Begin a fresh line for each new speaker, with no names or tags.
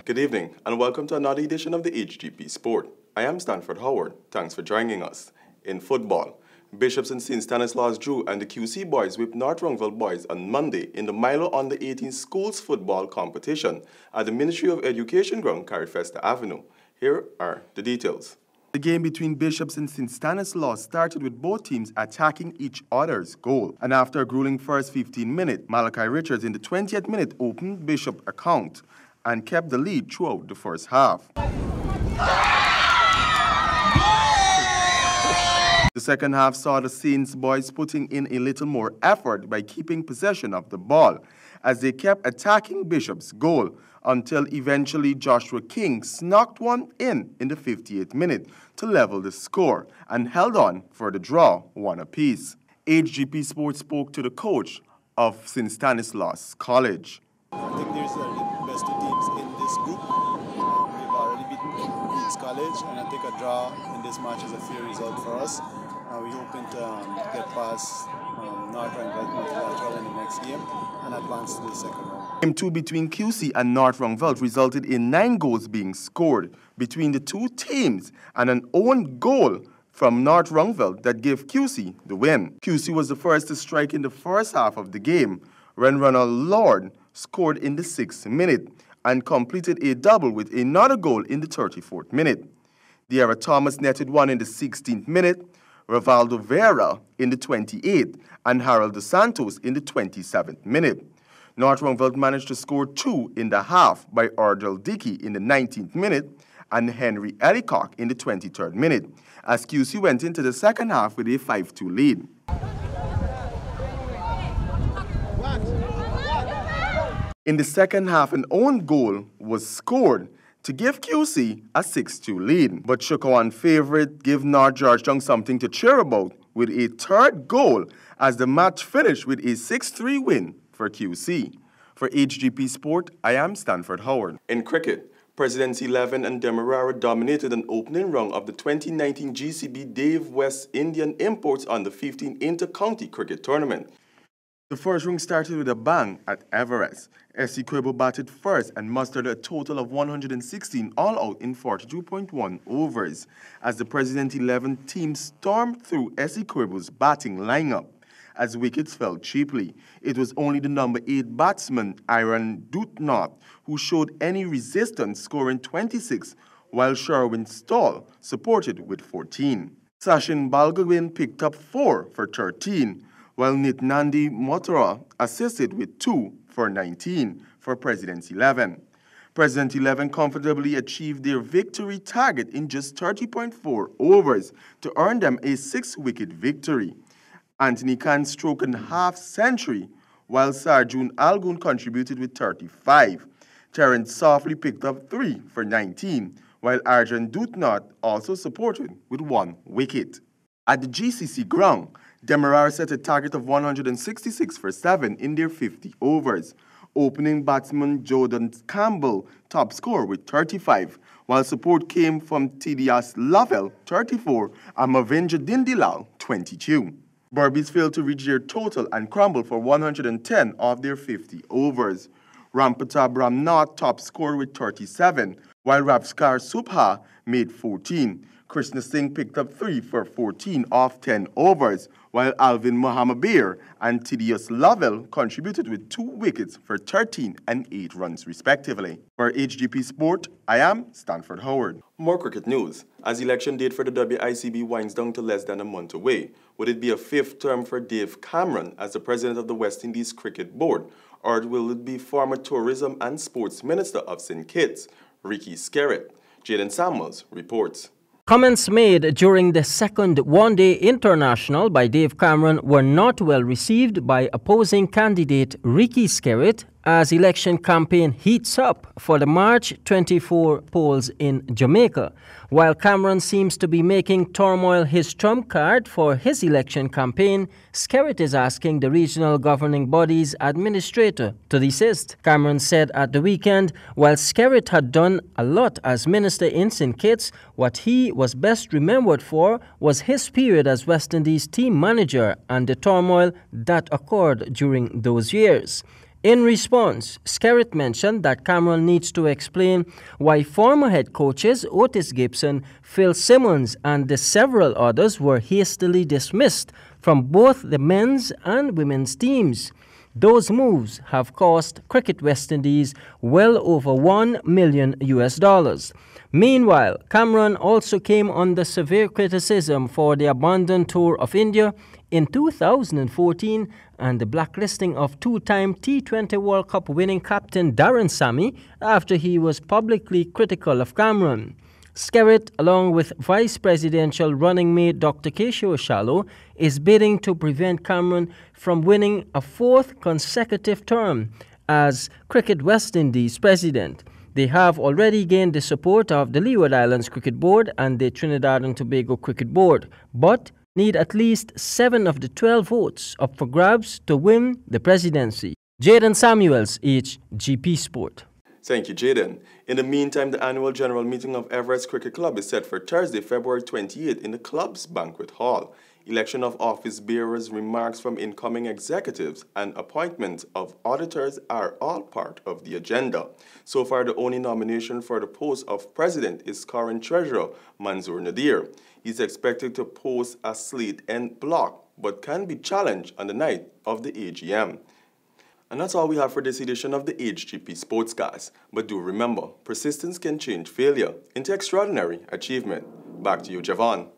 Good evening and welcome to another edition of the Hgp Sport. I am Stanford Howard. Thanks for joining us. In football, Bishops and St. Stanislaus drew and the QC boys whipped North Rungville boys on Monday in the Milo Under 18 schools football competition at the Ministry of Education ground, Carifesta Avenue. Here are the details. The game between Bishops and St. Stanislaus started with both teams attacking each other's goal. And after a grueling first 15 minutes, Malachi Richards in the 20th minute opened Bishop account and kept the lead throughout the first half. The second half saw the Saints boys putting in a little more effort by keeping possession of the ball as they kept attacking Bishop's goal until eventually Joshua King snuck one in the 58th minute to level the score and held on for the draw, one apiece. Hgp Sports spoke to the coach of St. Stanislaus College.
I think there's the best two teams in this group. We've already beaten Queen's College, and I think a draw in this match is a fair result for us. We're hoping to get past North Rungville multilateral in the next game and advance to the second round.
Game 2 between QC and North Rungville resulted in 9 goals being scored between the two teams and an own goal from North Rungville that gave QC the win. QC was the first to strike in the first half of the game when Ronald Lord scored in the 6th minute and completed a double with another goal in the 34th minute. Deara Thomas netted one in the 16th minute, Rivaldo Vera in the 28th, and Harold Dos Santos in the 27th minute. North Rungville managed to score 2 in the half by Ardell Dickey in the 19th minute and Henry Ellicock in the 23rd minute, as QC went into the second half with a 5-2 lead. In the second half, an own goal was scored to give QC a 6-2 lead. But Chukawan favorite give North Georgetown something to cheer about with a third goal as the match finished with a 6-3 win for QC. For Hgp Sport, I am Stanford Howard. In cricket, Presidents 11 and Demerara dominated an opening round of the 2019 GCB Dave West Indian Imports Under 15 Inter-County Cricket Tournament. The first ring started with a bang at Everest. SC Quebo batted first and mustered a total of 116 all out in 42.1 overs as the President 11 team stormed through SC Quebo's batting lineup as wickets fell cheaply. It was only the number 8 batsman, Aaron Dutnott, who showed any resistance, scoring 26, while Sherwin Stall supported with 14. Sachin Balgowin picked up 4 for 13, while Nitnandi Motora assisted with 2 for 19 for Presidents 11. President 11 comfortably achieved their victory target in just 30.4 overs to earn them a 6-wicket victory. Anthony Khan stroked a half-century, while Sarjun Algun contributed with 35. Terence Softly picked up 3 for 19, while Arjun Dutnott also supported with 1 wicket. At the GCC ground, Demerara set a target of 166 for 7 in their 50 overs. Opening batsman Jordan Campbell top score with 35, while support came from Tidias Lovell, 34, and Mavinja Dindilal, 22. Burbies failed to reach their total and crumbled for 110 of their 50 overs. Rampatab Ramnath top scored with 37, while Ravskar Subha made 14. Krishna Singh picked up 3 for 14 off 10 overs, while Alvin Mohamabir and Tidius Lovell contributed with 2 wickets for 13 and 8 runs respectively. For Hgp Sport, I am Stanford Howard. More cricket news. As election date for the WICB winds down to less than a month away, would it be a 5th term for Dave Cameron as the president of the West Indies Cricket Board, or will it be former Tourism and Sports Minister of St. Kitts, Ricky Skerritt? Jaden Samuels reports.
Comments made during the second one-day international by Dave Cameron were not well received by opposing candidate Ricky Skerritt as election campaign heats up for the March 24 polls in Jamaica. While Cameron seems to be making turmoil his trump card for his election campaign, Skerritt is asking the regional governing body's administrator to desist. Cameron said at the weekend, while Skerritt had done a lot as minister in St. Kitts, what he was best remembered for was his period as West Indies team manager and the turmoil that occurred during those years. In response, Skerritt mentioned that Cameron needs to explain why former head coaches Otis Gibson, Phil Simmons, and the several others were hastily dismissed from both the men's and women's teams. Those moves have cost Cricket West Indies well over $1 million. Meanwhile, Cameron also came under severe criticism for the abandoned tour of India in 2014 and the blacklisting of two-time T20 World Cup winning captain Darren Sammy after he was publicly critical of Cameron. Skerritt, along with Vice Presidential running mate Dr. Kishore Shallow, is bidding to prevent Cameron from winning a fourth consecutive term as Cricket West Indies president. They have already gained the support of the Leeward Islands Cricket Board and the Trinidad and Tobago Cricket Board, but need at least 7 of the 12 votes up for grabs to win the presidency. Jaden Samuels, Hgp Sport.
Thank you, Jaden. In the meantime, the annual general meeting of Everest Cricket Club is set for Thursday, February 28 in the club's banquet hall. Election of office bearers, remarks from incoming executives, and appointment of auditors are all part of the agenda. So far, the only nomination for the post of president is current treasurer Manzoor Nadir. He's expected to post a slate en bloc, but can be challenged on the night of the AGM. And that's all we have for this edition of the Hgp Sportscast. But do remember, persistence can change failure into extraordinary achievement. Back to you, Javon.